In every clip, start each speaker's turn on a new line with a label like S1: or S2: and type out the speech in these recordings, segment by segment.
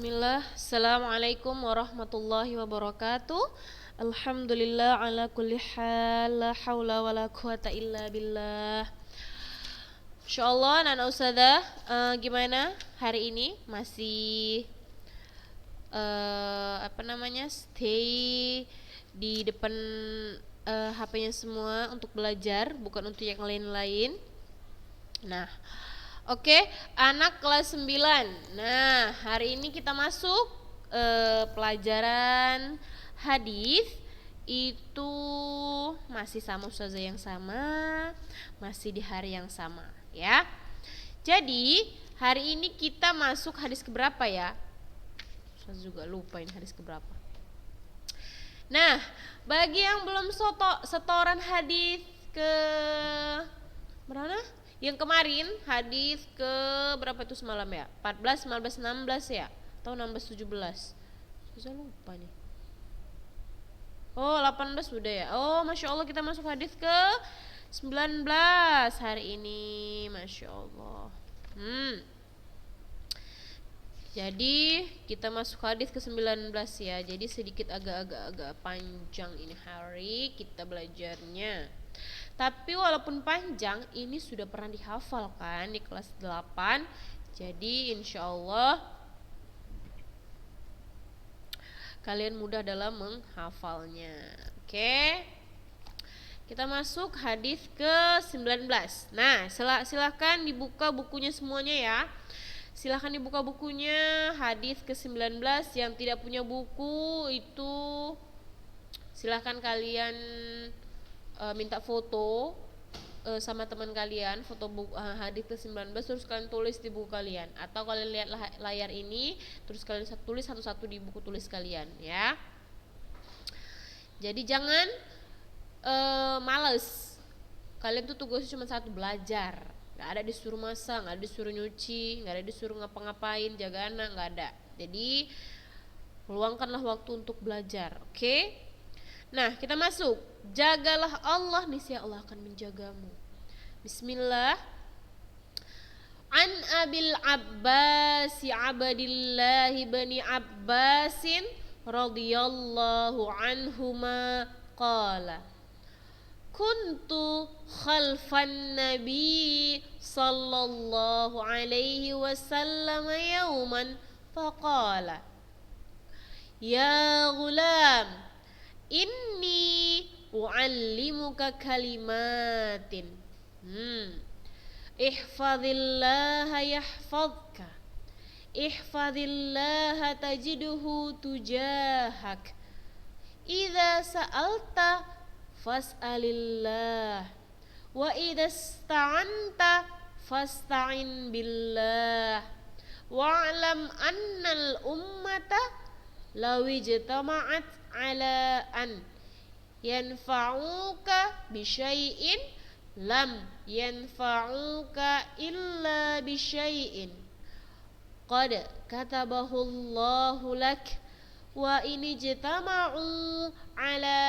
S1: Bismillah, Assalamualaikum warahmatullahi wabarakatuh. Alhamdulillah ala kulli hal, la hawla wa la quwata illa billah. Insyaallah Nana Ustazah, gimana hari ini? Masih stay di depan HP-nya semua untuk belajar, bukan untuk yang lain-lain. Nah, oke, anak kelas 9. Nah, hari ini kita masuk pelajaran hadis. Itu masih sama ustazah yang sama, masih di hari yang sama, ya. Jadi, hari ini kita masuk hadis keberapa ya? Ustazah juga lupa ini hadis keberapa. Nah, bagi yang belum setoran hadis ke berapa? Yang kemarin hadis ke berapa itu semalam ya? 14, 15, 16 ya? Atau 16, 17? Saya lupa nih. Oh, 18 sudah ya. Oh, Masya Allah kita masuk hadis ke 19 hari ini. Masya Allah. Jadi kita masuk hadis ke 19 ya. Jadi sedikit agak panjang ini hari kita belajarnya. Tapi walaupun panjang, ini sudah pernah dihafal kan di kelas 8. Jadi insya Allah kalian mudah dalam menghafalnya. Oke. Kita masuk hadis ke 19. Nah, silahkan dibuka bukunya semuanya ya. Silahkan dibuka bukunya, hadis ke 19. Yang tidak punya buku itu silahkan kalian minta foto sama teman kalian, foto hadis ke 19, terus kalian tulis di buku kalian. Atau kalian lihat layar ini, terus kalian tulis satu-satu di buku tulis kalian ya. Jadi jangan males. Kalian tuh tugasnya cuma satu, belajar. Gak ada disuruh masak, gak ada disuruh nyuci, gak ada disuruh ngapa-ngapain, jaga anak, gak ada. Jadi luangkanlah waktu untuk belajar, oke? Nah, kita masuk. Jagalah Allah, niscaya Allah akan menjagamu. Bismillah. An Abil Abbas Abdillah bin Abbasin radhiyallahu anhuma qala kuntu khalfan nabi sallallahu alaihi wasallam yawman faqala ya ghulam inni u'allimuka kalimatin ihfazillaha yahfazka ihfazillaha tajiduhu tujahak idza sa'alta fas'alillah wa idza ista'anta fasta'in billah wa'lam annal ummata law ijtama'at ala an yanfa'uka bisyai'in lam yanfa'uka illa bisyai'in qad katabahu Allahu lak wa in ijtama'u ala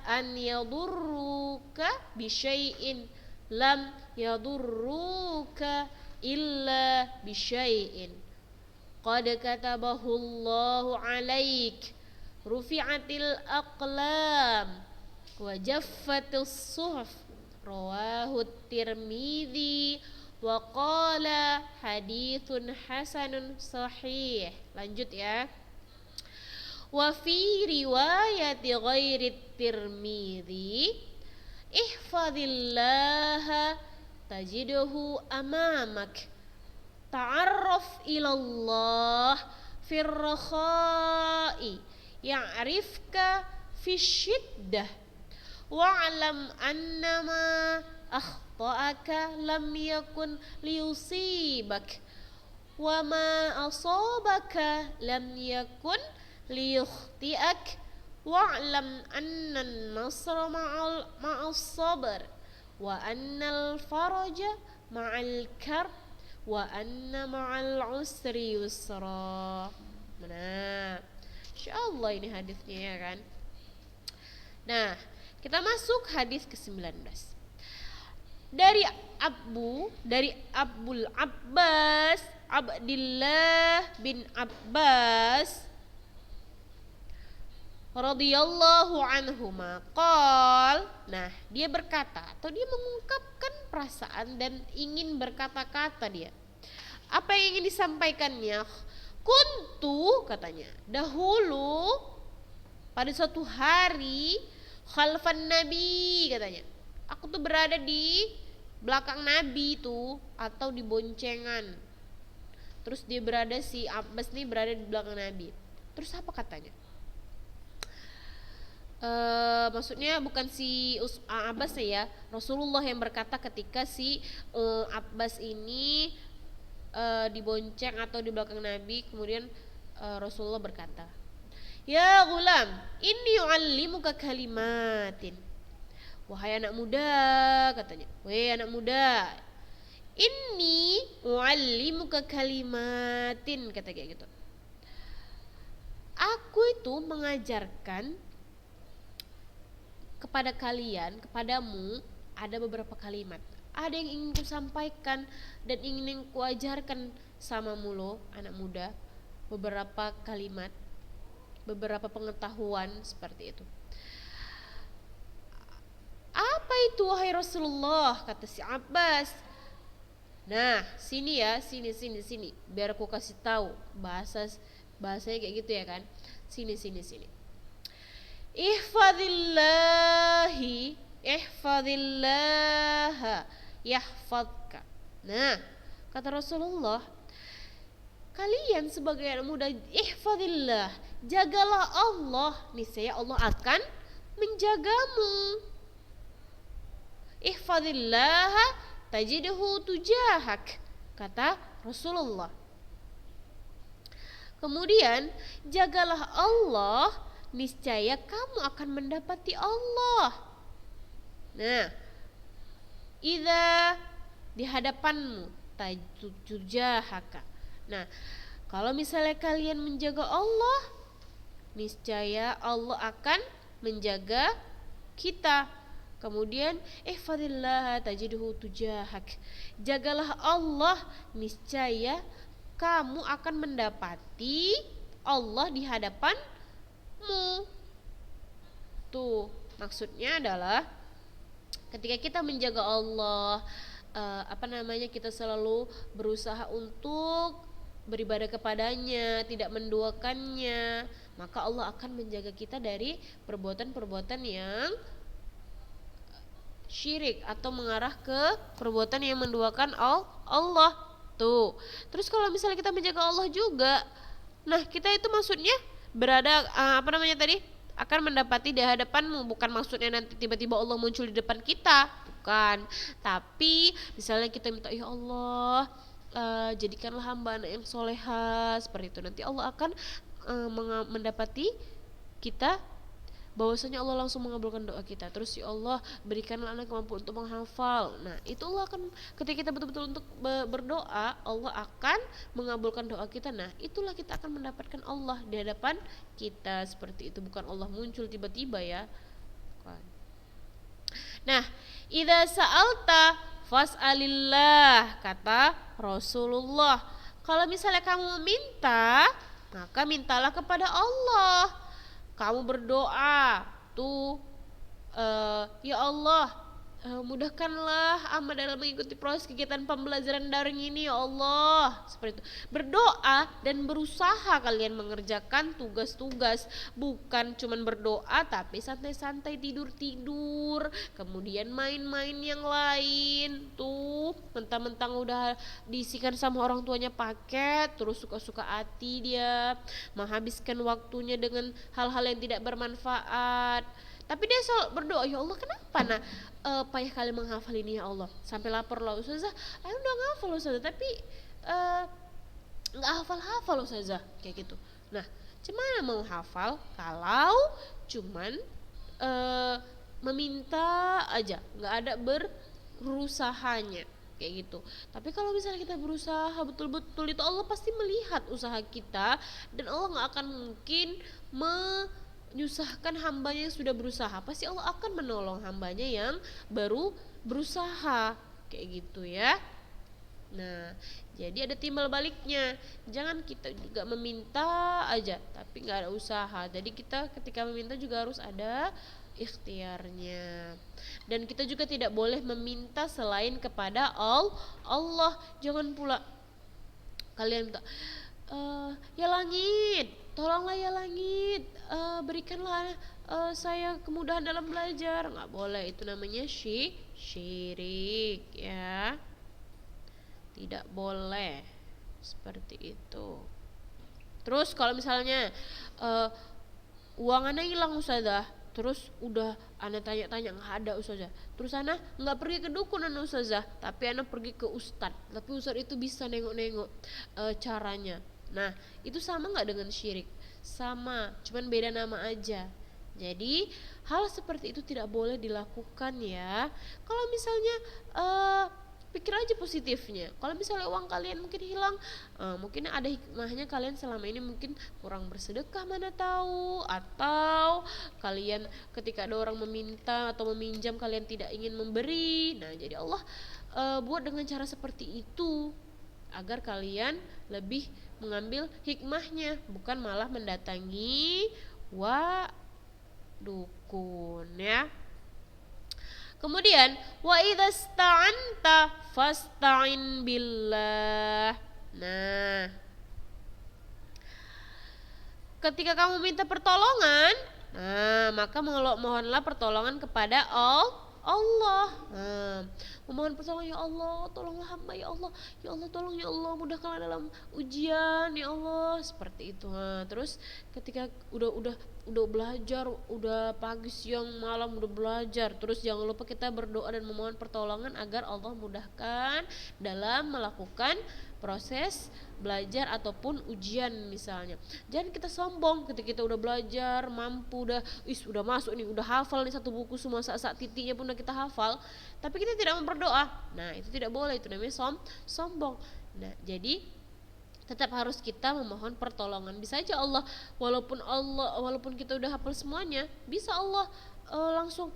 S1: an yadurruka bisyai'in lam yadurruka illa bisyai'in qad katabahu Allahu alaik rufi'atil aqlam wa jaffatis suhuf rawahu Tirmidzi wa qala haditsun hasanun sahih. Lanjut ya. Wa fi riwayati ghairi Tirmidzi ihfazillaha tajidhu amamak ta'arraf ilallah fir rakha'i ya'rifka fi syiddah wa'lam annama akhta'aka lam yakun liyusibak wa ma asabaka lam yakun liyukhti'ak wa'lam anna an-nasra ma'as sabr wa annal faraja ma'al karb wa anna ma'al usri yusra. Nah, insyaallah ini hadisnya ya kan. Nah, kita masuk hadis ke-19. dari Abul Abbas Abdillah bin Abbas radhiyallahu anhuma qol. Nah, dia berkata atau dia mengungkapkan perasaan dan ingin berkata-kata dia. Apa yang ingin disampaikannya? Kuntu, katanya, dahulu pada suatu hari khalfan Nabi, katanya. Aku tuh berada di belakang Nabi tuh atau di boncengan. Terus dia berada, si Abbas nih berada di belakang Nabi. Terus apa katanya? Maksudnya bukan si Abbas ya, Rasulullah yang berkata ketika si Abbas ini dibonceng atau di belakang Nabi. Kemudian Rasulullah berkata, ya gulam, inni u'allimuka kalimatin. Wahai anak muda, katanya, wahai anak muda, inni u'allimuka kalimatin, kata kayak gitu. Aku itu mengajarkan kepada kalian, kepadamu ada beberapa kalimat. Ada yang ingin ku sampaikan dan ingin ku ajarkan sama mulo anak muda, beberapa kalimat, beberapa pengetahuan seperti itu. Apa itu wahai Rasulullah, kata si Abbas. Nah, sini ya, sini, biar aku kasih tahu bahasanya kayak gitu ya kan. Sini. Ihfadillaha yahfadka. Nah, kata Rasulullah, kalian sebagai anak muda, ihfadillah, jagalah Allah, niscaya Allah akan menjagamu. Ihfadillaha tajidhu tujahak, kata Rasulullah. Kemudian, jagalah Allah, niscaya kamu akan mendapati Allah. Nah, idza di hadapanmu tujahaka. Nah, kalau misalnya kalian menjaga Allah, niscaya Allah akan menjaga kita. Kemudian ihfadillah tajidhu tujahak, jagalah Allah, niscaya kamu akan mendapati Allah di hadapanmu. Tuh, maksudnya adalah ketika kita menjaga Allah, kita selalu berusaha untuk beribadah kepadanya, tidak menduakannya, maka Allah akan menjaga kita dari perbuatan-perbuatan yang syirik atau mengarah ke perbuatan yang menduakan Allah. Tuh. Terus kalau misalnya kita menjaga Allah juga, nah kita itu maksudnya berada akan mendapati di hadapanmu. Bukan maksudnya nanti tiba-tiba Allah muncul di depan kita, bukan. Tapi misalnya kita minta, ya Allah, jadikanlah hamba anak yang soleha, seperti itu. Nanti Allah akan mendapati kita, bahwasanya Allah langsung mengabulkan doa kita. Terus ya Allah, berikanlah anak kemampuan untuk menghafal. Nah, itu Allah akan, ketika kita betul-betul untuk berdoa, Allah akan mengabulkan doa kita. Nah, itulah kita akan mendapatkan Allah di hadapan kita, seperti itu. Bukan Allah muncul tiba-tiba ya. Bukan. Nah, idza sa'alta fas'alillah, kata Rasulullah. Kalau misalnya kamu meminta, maka mintalah kepada Allah. Kamu berdoa tuh, ya Allah, mudahkanlah Ahmad dalam mengikuti proses kegiatan pembelajaran daring ini, ya Allah. Seperti itu. Berdoa dan berusaha kalian mengerjakan tugas-tugas, bukan cuman berdoa tapi santai-santai tidur-tidur, kemudian main-main yang lain. Tuh, mentang-mentang udah diisikan sama orang tuanya paket, terus suka-suka hati dia menghabiskan waktunya dengan hal-hal yang tidak bermanfaat. Tapi dia selalu berdoa, ya Allah, kenapa payah kali menghafal ini ya Allah, sampai lapar lah Ustazah, ayo udah ngafal Ustazah, tapi nggak hafal Ustazah, kayak gitu. Nah, gimana mau hafal kalau cuman meminta aja, nggak ada berusahanya, kayak gitu. Tapi kalau misalnya kita berusaha betul-betul, itu Allah pasti melihat usaha kita, dan Allah nggak akan mungkin menyusahkan hambanya yang sudah berusaha, pasti Allah akan menolong hambanya yang baru berusaha, kayak gitu ya. Nah, jadi ada timbal baliknya. Jangan kita juga meminta aja tapi nggak ada usaha. Jadi kita ketika meminta juga harus ada ikhtiarnya. Dan kita juga tidak boleh meminta selain kepada Allah. Jangan pula kalian minta, ya langit, tolonglah ya langit, berikanlah saya kemudahan dalam belajar. Nggak boleh, itu namanya syirik ya. Tidak boleh seperti itu. Terus kalau misalnya uang ana hilang ustazah, terus udah ana tanya-tanya nggak ada ustazah, terus ana nggak pergi ke dukun ana ustazah, tapi ana pergi ke ustad, tapi ustad itu bisa nengok-nengok caranya. Nah itu sama nggak dengan syirik? Sama, cuman beda nama aja. Jadi hal seperti itu tidak boleh dilakukan ya. Kalau misalnya pikir aja positifnya. Kalau misalnya uang kalian mungkin hilang, mungkin ada hikmahnya, kalian selama ini mungkin kurang bersedekah, mana tahu, atau kalian ketika ada orang meminta atau meminjam kalian tidak ingin memberi. Nah jadi Allah buat dengan cara seperti itu agar kalian lebih mengambil hikmahnya, bukan malah mendatangi dukun ya. Kemudian wa idasta'anta fasta'in billah. Nah, ketika kamu minta pertolongan, maka mohonlah pertolongan kepada Allah. Memohon pertolongan, ya Allah, tolonglah hamba, ya Allah tolong, ya Allah mudahkanlah dalam ujian, ya Allah, seperti itu. Terus ketika udah belajar, udah pagi siang malam udah belajar, terus jangan lupa kita berdoa dan memohon pertolongan agar Allah mudahkan dalam melakukan proses belajar ataupun ujian misalnya. Jangan kita sombong ketika kita udah belajar, mampu, udah masuk nih, udah hafal nih satu buku semua, saat titiknya pun udah kita hafal, tapi kita tidak berdoa. Nah itu tidak boleh, itu namanya sombong. Nah jadi tetap harus kita memohon pertolongan. Bisa aja Allah walaupun kita udah hafal semuanya, bisa Allah langsung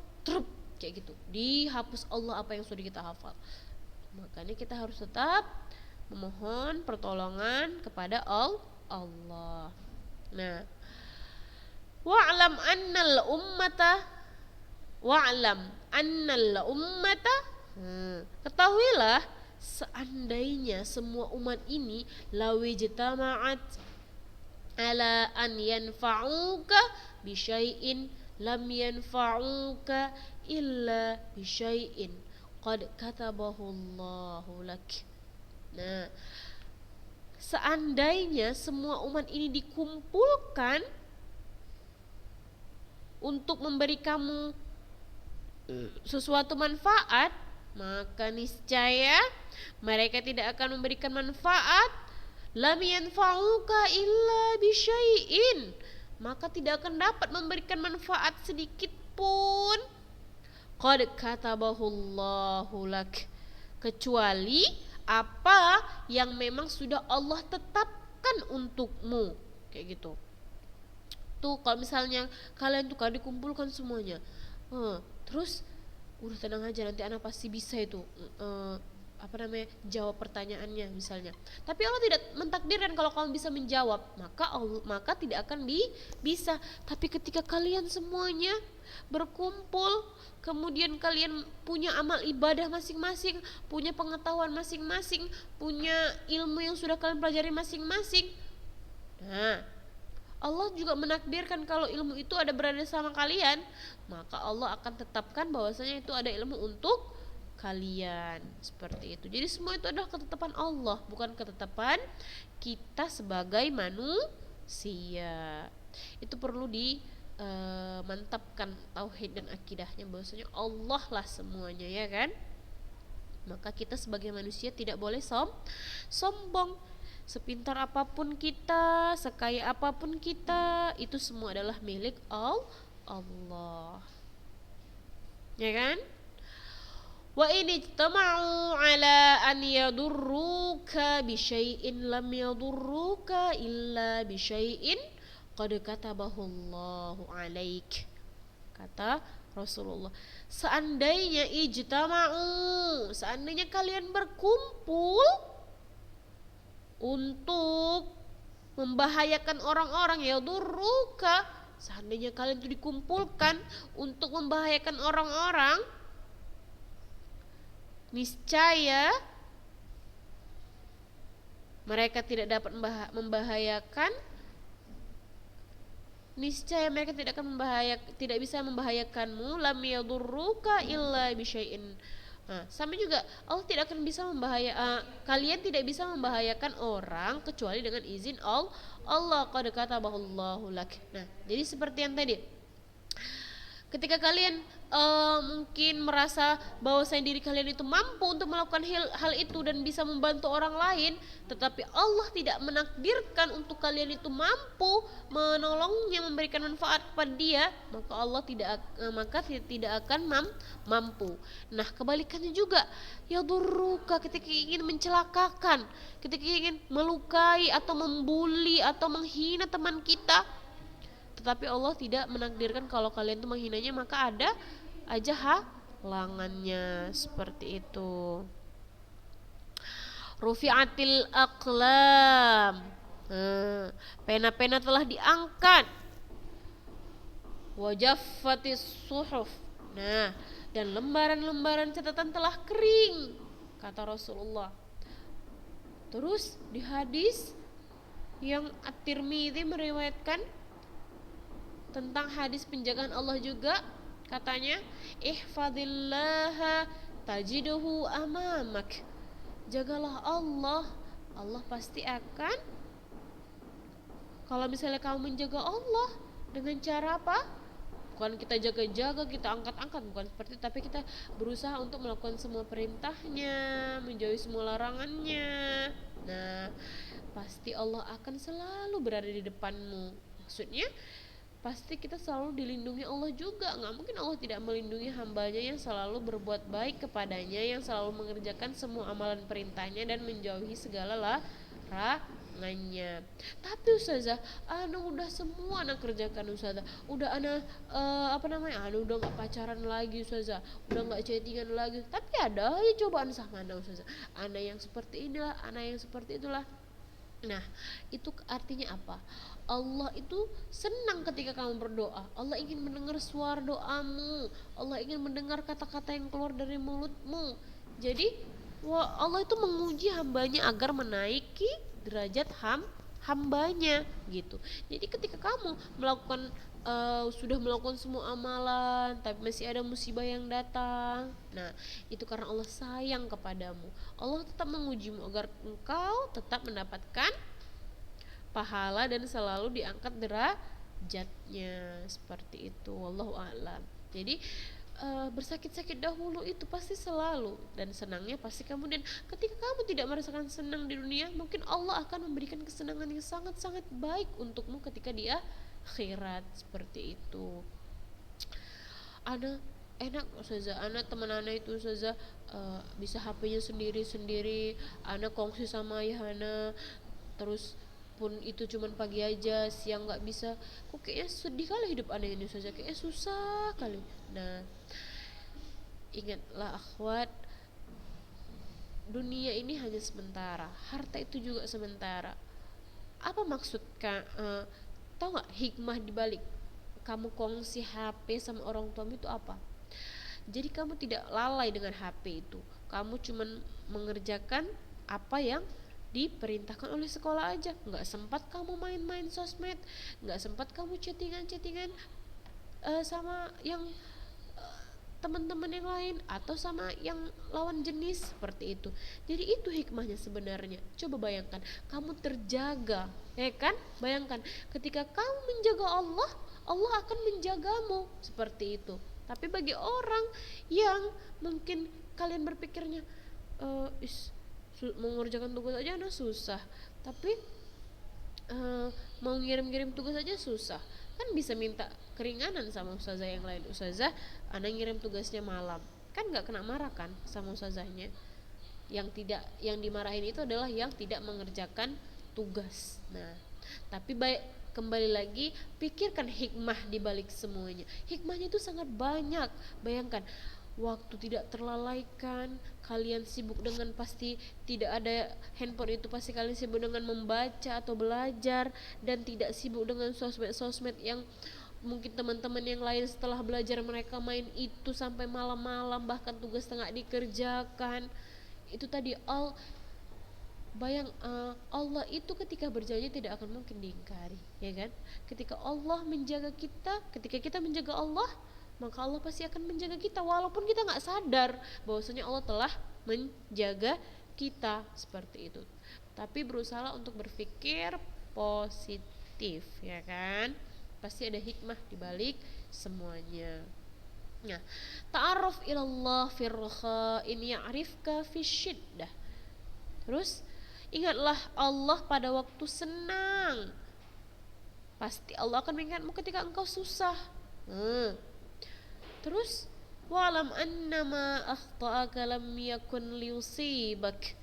S1: kayak gitu, dihapus Allah apa yang sudah kita hafal. Makanya kita harus tetap memohon pertolongan kepada Allah. Nah, wa'lam annal ummata, ketahuilah seandainya semua umat ini lawijtama'at ala an yanfa'uka bisyai'in lam yanfa'uka illa bisyai'in qad katabahu Allahu lak. Nah, seandainya semua umat ini dikumpulkan untuk memberi kamu sesuatu manfaat, maka niscaya mereka tidak akan memberikan manfaat. Lam yanfa'uka illa bisyai'in, maka tidak akan dapat memberikan manfaat sedikit pun. Qad katabahullahu lak, kecuali apa yang memang sudah Allah tetapkan untukmu, kayak gitu. Tuh kalau misalnya kalian tuh dikumpulkan semuanya, terus udah tenang aja, nanti anak pasti bisa itu jawab pertanyaannya misalnya. Tapi Allah tidak mentakdirkan kalau kamu bisa menjawab, maka tidak akan bisa. Tapi ketika kalian semuanya berkumpul, kemudian kalian punya amal ibadah masing-masing, punya pengetahuan masing-masing, punya ilmu yang sudah kalian pelajari masing-masing. Nah, Allah juga menakdirkan kalau ilmu itu berada sama kalian, maka Allah akan tetapkan bahwasanya itu ada ilmu untuk kalian, seperti itu. Jadi semua itu adalah ketetapan Allah, bukan ketetapan kita sebagai manusia. Itu perlu mantapkan tauhid dan akidahnya bahwasanya Allah lah semuanya, ya kan? Maka kita sebagai manusia tidak boleh sombong. Sepintar apapun kita, sekaya apapun kita, itu semua adalah milik Allah, ya kan? Wa in ijtama'u ala an yadurruka bisyai'in lam yadurruka illa bisyai'in qad katabahullahu alaik, kata Rasulullah. Seandainya kalian berkumpul untuk membahayakan orang-orang, ya durruka, seandainya kalian itu dikumpulkan untuk membahayakan orang-orang, niscaya mereka tidak dapat membahayakan, niscaya mereka tidak bisa membahayakanmu, lam yadurruka illa bisyai'in. Nah, sama juga Allah tidak akan bisa kalian tidak bisa membahayakan orang kecuali dengan izin Allah, qad katabahullahu lak. Nah, jadi seperti yang tadi, ketika kalian mungkin merasa bahwa diri kalian itu mampu untuk melakukan hal itu dan bisa membantu orang lain, tetapi Allah tidak menakdirkan untuk kalian itu mampu menolongnya, memberikan manfaat kepada dia, maka tidak akan mampu. Nah, kebalikannya juga, ya durruka, ketika ingin mencelakakan, ketika ingin melukai atau membuli atau menghina teman kita, tetapi Allah tidak menakdirkan kalau kalian itu menghinanya, maka ada aja halangannya, seperti itu. Rufi'atil aqlam, pena-pena telah diangkat. Wajaffatis suhuf, nah, dan lembaran-lembaran catatan telah kering, kata Rasulullah. Terus di hadis yang At-Tirmidzi meriwayatkan tentang hadis penjagaan Allah juga, katanya, ihfadillaha tajiduhu amamak, jagalah Allah, Allah pasti akan, kalau misalnya kamu menjaga Allah dengan cara apa? Bukan kita jaga-jaga, kita angkat-angkat, bukan seperti itu, tapi kita berusaha untuk melakukan semua perintahnya, menjauhi semua larangannya. Nah, pasti Allah akan selalu berada di depanmu. Maksudnya pasti kita selalu dilindungi Allah juga. Nggak mungkin Allah tidak melindungi hambanya yang selalu berbuat baik kepadanya, yang selalu mengerjakan semua amalan perintahnya dan menjauhi segala larangannya. Tapi Ustazah, ana udah semua ana kerjakan Ustazah, udah ana ana udah nggak pacaran lagi Ustazah, udah nggak chattingan lagi, tapi ada aja cobaan sama ana Ustazah, ana yang seperti inilah, ana yang seperti itulah. Nah, itu artinya apa? Allah itu senang ketika kamu berdoa. Allah ingin mendengar suara doamu. Allah ingin mendengar kata-kata yang keluar dari mulutmu. Jadi Allah itu menguji hambanya agar menaiki derajat hambanya gitu. Jadi ketika kamu sudah melakukan semua amalan tapi masih ada musibah yang datang, nah itu karena Allah sayang kepadamu. Allah tetap mengujimu agar engkau tetap mendapatkan pahala dan selalu diangkat derajatnya, seperti itu. Wallahu a'lam. Jadi bersakit-sakit dahulu itu pasti selalu, dan senangnya pasti kemudian. Ketika kamu tidak merasakan senang di dunia, mungkin Allah akan memberikan kesenangan yang sangat-sangat baik untukmu ketika di akhirat, seperti itu. Ana enak Ustazah, ana teman ana itu Ustazah bisa HP-nya sendiri-sendiri, ana kongsi sama ayah ana, terus pun itu cuman pagi aja, siang nggak bisa. Kok kayaknya sedih kali hidup ana ini Ustazah, kayaknya susah kali. Nah, ingatlah akhwat, dunia ini hanya sementara, harta itu juga sementara. Apa maksud tahu nggak hikmah dibalik kamu kongsi HP sama orang tuamu itu apa? Jadi kamu tidak lalai dengan HP itu, kamu cuman mengerjakan apa yang diperintahkan oleh sekolah aja. Nggak sempat kamu main-main sosmed, nggak sempat kamu chattingan sama yang teman-teman yang lain atau sama yang lawan jenis, seperti itu. Jadi itu hikmahnya sebenarnya. Coba bayangkan, kamu terjaga, ya kan? Bayangkan ketika kamu menjaga Allah, Allah akan menjagamu, seperti itu. Tapi bagi orang yang mungkin kalian berpikirnya mengerjakan tugas aja nah susah, tapi mau ngirim-ngirim tugas aja susah, kan bisa minta keringanan sama ustazah yang lain. Ustazah, anak ngirim tugasnya malam, kan nggak kena marah kan sama ustazahnya. Yang dimarahin itu adalah yang tidak mengerjakan tugas. Nah, tapi kembali lagi pikirkan hikmah di balik semuanya. Hikmahnya itu sangat banyak. Bayangkan, waktu tidak terlalaikan, kalian sibuk dengan pasti tidak ada handphone itu, pasti kalian sibuk dengan membaca atau belajar dan tidak sibuk dengan sosmed-sosmed yang mungkin teman-teman yang lain setelah belajar mereka main itu sampai malam-malam, bahkan tugas tengah dikerjakan. Itu tadi Allah itu ketika berjanji tidak akan mungkin diingkari, ya kan? Ketika Allah menjaga kita, ketika kita menjaga Allah, maka Allah pasti akan menjaga kita walaupun kita nggak sadar bahwasanya Allah telah menjaga kita seperti itu. Tapi berusaha untuk berpikir positif, ya kan? Pasti ada hikmah di balik semuanya. Nah, ta'aruf ilallah firraha in ya'rifka fi syiddah. Terus ingatlah Allah pada waktu senang, pasti Allah akan mengingatmu ketika engkau susah. Terus walam annama akhta'aka lam yakun liyusibak.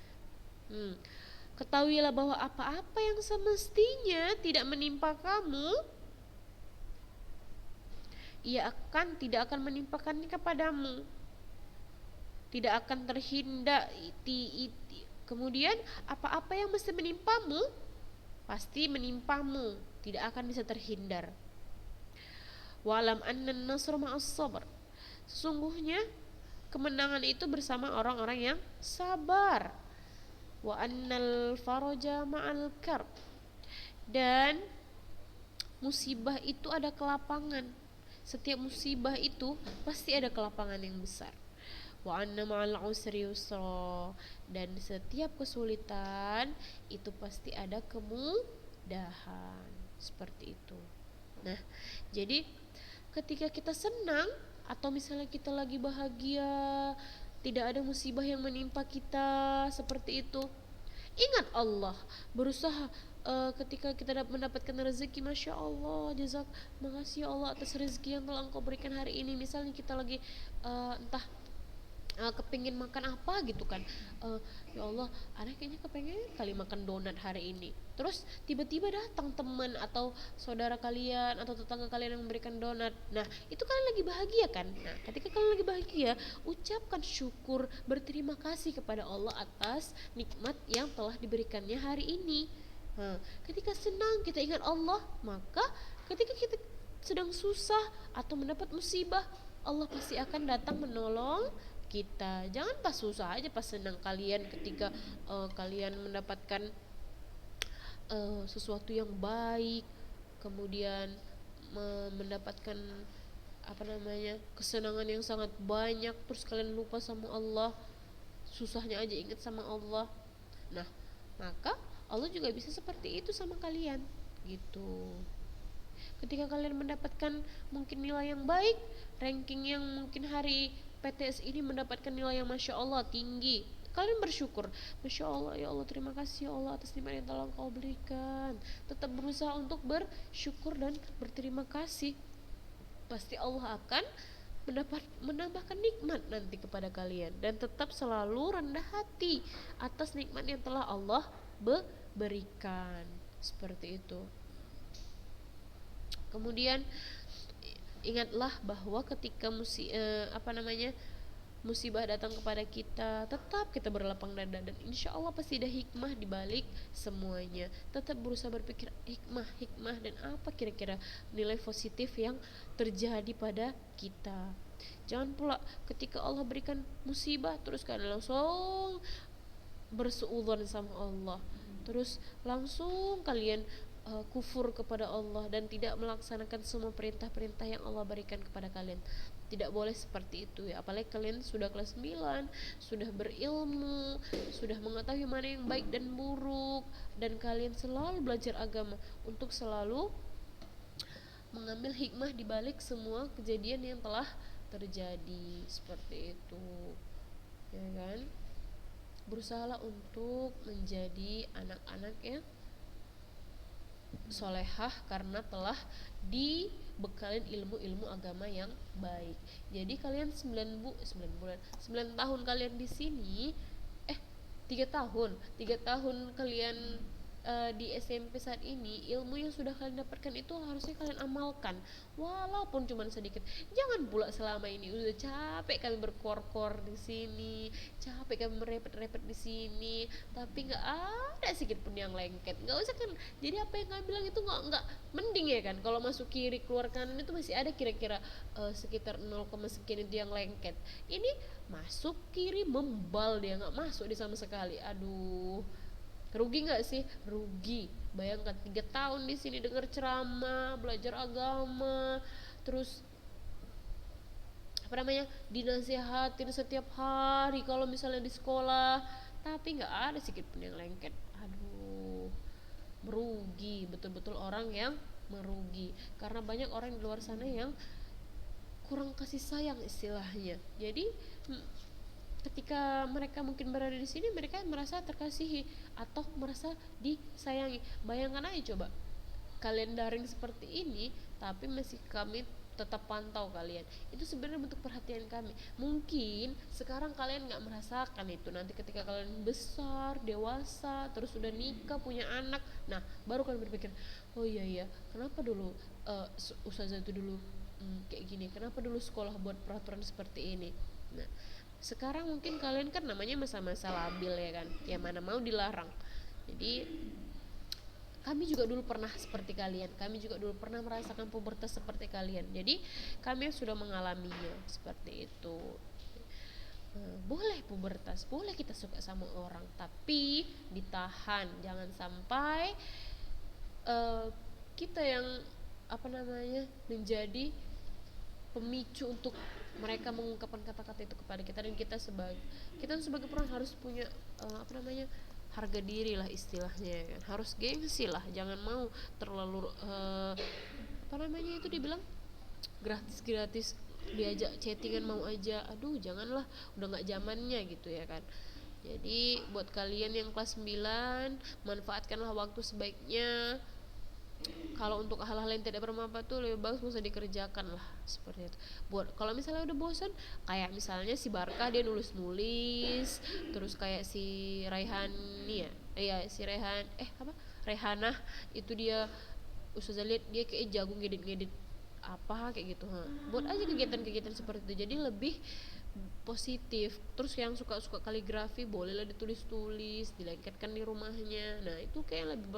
S1: Ketahuilah bahwa apa-apa yang semestinya tidak menimpa kamu, tidak akan menimpakannya kepadamu, tidak akan terhindar. Kemudian apa-apa yang mesti menimpamu pasti menimpamu, tidak akan bisa terhindar. Wa'lam annan nasra ma'as sabr. Sesungguhnya kemenangan itu bersama orang-orang yang sabar. Wa annal faraja ma'al karb. Dan musibah itu ada kelapangan. Setiap musibah itu pasti ada kelapangan yang besar. Wa anna ma'al usri yusra. Dan setiap kesulitan itu pasti ada kemudahan. Seperti itu. Nah, jadi ketika kita senang atau misalnya kita lagi bahagia, tidak ada musibah yang menimpa kita seperti itu, ingat Allah. Berusaha ketika kita mendapatkan rezeki, Masya Allah, makasih ya Allah atas rezeki yang telah Engkau berikan hari ini. Misalnya kita lagi entah kepingin makan apa gitu kan, ya Allah, anak kayaknya kepengen kali makan donat hari ini. Terus tiba-tiba datang teman atau saudara kalian atau tetangga kalian yang memberikan donat. Nah, itu kalian lagi bahagia kan? Nah, ketika kalian lagi bahagia, ucapkan syukur, berterima kasih kepada Allah atas nikmat yang telah diberikannya hari ini. Ketika senang kita ingat Allah, maka ketika kita sedang susah atau mendapat musibah, Allah pasti akan datang menolong kita. Jangan pas susah aja, pas senang kalian, ketika kalian mendapatkan sesuatu yang baik, kemudian mendapatkan kesenangan yang sangat banyak, terus kalian lupa sama Allah, susahnya aja ingat sama Allah. Nah, maka Allah juga bisa seperti itu sama kalian gitu. Ketika kalian mendapatkan mungkin nilai yang baik, ranking yang mungkin hari PTS ini mendapatkan nilai yang Masya Allah tinggi, kalian bersyukur, Masya Allah, ya Allah, terima kasih ya Allah atas nikmat yang telah Engkau berikan. Tetap berusaha untuk bersyukur dan berterima kasih. Pasti Allah akan menambahkan nikmat nanti kepada kalian. Dan tetap selalu rendah hati atas nikmat yang telah Allah berikan. Seperti itu. Kemudian ingatlah bahwa ketika musibah datang kepada kita, tetap kita berlapang dada, dan insya Allah pasti ada hikmah di balik semuanya. Tetap berusaha berpikir hikmah dan apa kira-kira nilai positif yang terjadi pada kita. Jangan pula ketika Allah berikan musibah terus kalian langsung bersuudzon sama Allah, terus langsung kalian kufur kepada Allah dan tidak melaksanakan semua perintah-perintah yang Allah berikan kepada kalian. Tidak boleh seperti itu ya. Apalagi kalian sudah kelas 9, sudah berilmu, sudah mengetahui mana yang baik dan buruk, dan kalian selalu belajar agama untuk selalu mengambil hikmah di balik semua kejadian yang telah terjadi. Seperti itu, ya kan? Berusahalah untuk menjadi anak-anak yang solehah karena telah dibekalin ilmu-ilmu agama yang baik. Jadi kalian 9 tahun kalian di sini, 3 tahun kalian di SMP saat ini, ilmu yang sudah kalian dapatkan itu harusnya kalian amalkan walaupun cuma sedikit. Jangan pula selama ini udah capek kami berkor-kor di sini, capek kami merepet-repet di sini, tapi nggak ada sedikit pun yang lengket. Nggak usah kan, jadi apa yang kami bilang itu nggak mending ya kan, kalau masuk kiri keluar kanan itu masih ada kira-kira sekitar 0, sekian itu yang lengket. Ini masuk kiri membal, dia nggak masuk di sama sekali. Aduh, rugi nggak sih? Rugi. Bayangkan 3 tahun di sini dengar ceramah, belajar agama, terus apa namanya, dinasihatin setiap hari kalau misalnya di sekolah, tapi nggak ada sedikit pun yang lengket. Aduh, merugi, betul-betul orang yang merugi, karena banyak orang di luar sana yang kurang kasih sayang istilahnya. Jadi ketika mereka mungkin berada di sini, mereka merasa terkasihi atau merasa disayangi. Bayangkan aja coba, kalian daring seperti ini tapi masih kami tetap pantau kalian, itu sebenarnya bentuk perhatian kami. Mungkin sekarang kalian nggak merasakan itu, nanti ketika kalian besar, dewasa, terus sudah nikah, punya anak, nah baru kalian berpikir, oh iya iya, kenapa dulu ustazah itu dulu kayak gini, kenapa dulu sekolah buat peraturan seperti ini. Nah, sekarang mungkin kalian kan namanya masa-masa labil ya kan, ya mana mau dilarang. Jadi kami juga dulu pernah seperti kalian, kami juga dulu pernah merasakan pubertas seperti kalian, jadi kami yang sudah mengalaminya seperti itu. Boleh pubertas, boleh kita suka sama orang, tapi ditahan, jangan sampai kita yang apa namanya menjadi pemicu untuk mereka mengungkapkan kata-kata itu kepada kita. Dan kita sebagai perempuan harus punya apa namanya harga diri lah istilahnya kan, harus gengsi lah, jangan mau terlalu apa namanya itu dibilang gratis diajak chattingan mau aja, aduh janganlah, udah nggak zamannya gitu ya kan. Jadi buat kalian yang kelas 9, manfaatkanlah waktu sebaiknya. Kalau untuk hal-hal yang tidak bermanfaat tuh lebih bagus usah dikerjakan lah, seperti itu. Buat kalau misalnya udah bosan, kayak misalnya si Barkah dia nulis-nulis, terus kayak si Raihan nih ya, si Raihan apa Rehanah itu dia, Ustazah lihat dia kayak jago ngedit-ngedit apa kayak gitu. Buat aja kegiatan-kegiatan seperti itu, jadi lebih positif. Terus yang suka-suka kaligrafi bolehlah ditulis-tulis, dilengketkan di rumahnya. Nah itu kayak lebih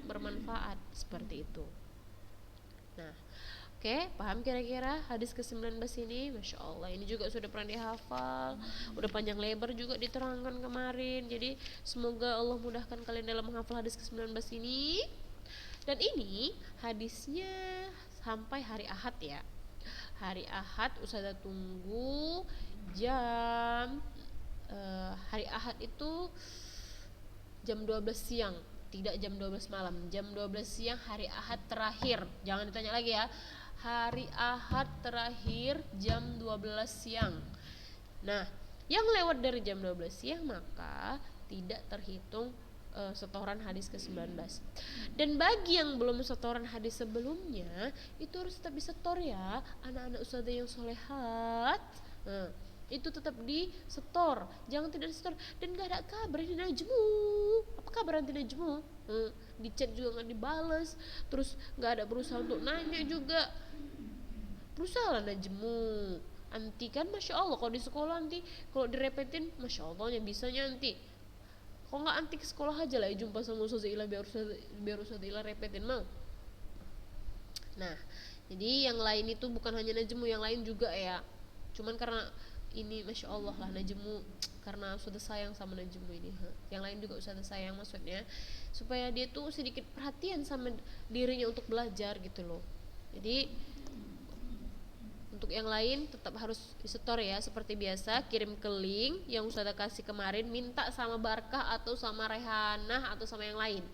S1: bermanfaat seperti itu. Nah oke, paham kira-kira hadis ke-19 ini? Masya Allah, ini juga sudah pernah dihafal, udah panjang lebar juga diterangkan kemarin. Jadi semoga Allah mudahkan kalian dalam menghafal hadis ke-19 ini. Dan ini hadisnya sampai hari Ahad ya. Hari Ahad Ustazah tunggu jam hari Ahad itu jam 12 siang, tidak jam 12 malam, jam 12 siang hari Ahad terakhir. Jangan ditanya lagi ya. Hari Ahad terakhir jam 12 siang. Nah, yang lewat dari jam 12 siang maka tidak terhitung setoran hadis ke-19. Dan bagi yang belum setoran hadis sebelumnya, itu harus tetap disetor ya, anak-anak ustazah yang solehat. Nah, itu tetap disetor, jangan tidak disetor. Dan gak ada kabar di Najmu. Apa kabar nanti Najmu? Di chat juga gak dibales, terus gak ada berusaha untuk nanya juga. Berusaha lah Najmu. Anti kan Masya Allah, kalau di sekolah nanti kalau direpetin Masya Allahnya bisanya anti. Kok nggak anti ke sekolah aja lah, jumpa sama Ustazah Ila biar Ustazah Ila repetin mau. Nah, jadi yang lain itu bukan hanya Najmu, yang lain juga ya. Cuman karena ini Masya Allah lah Najmu, karena sudah sayang sama Najmu ini. Yang lain juga sudah sayang, maksudnya supaya dia tuh sedikit perhatian sama dirinya untuk belajar gitu loh. Jadi untuk yang lain tetap harus disetor ya, seperti biasa kirim ke link yang Ustazah kasih kemarin, minta sama Barkah atau sama Rehanah atau sama yang lain.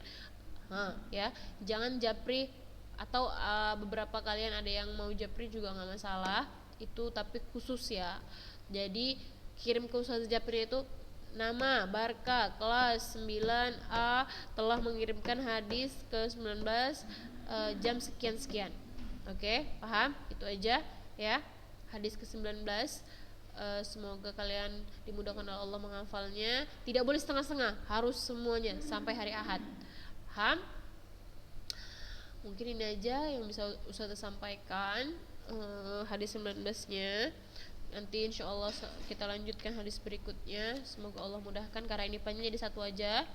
S1: Ya, jangan japri atau beberapa kalian ada yang mau japri juga nggak masalah itu, tapi khusus ya. Jadi kirim ke Ustazah Japri itu nama Barkah kelas 9A telah mengirimkan hadis ke 19 jam sekian-sekian. Oke, paham? Itu aja ya hadis ke-19. Semoga kalian dimudahkan oleh Allah menghafalnya. Tidak boleh setengah-setengah, harus semuanya sampai hari Ahad. Paham? Mungkin ini aja yang bisa Ustazah sampaikan hadis 19-nya. Nanti insya Allah kita lanjutkan hadis berikutnya. Semoga Allah mudahkan, karena ini panjang jadi satu aja.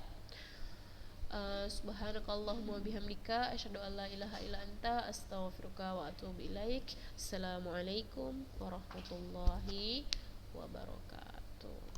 S1: Subhanakallahumma bihamdika asyhadu an la ilaha illa anta astaghfiruka wa atubu ilaik. Assalamualaikum warahmatullahi wabarakatuh.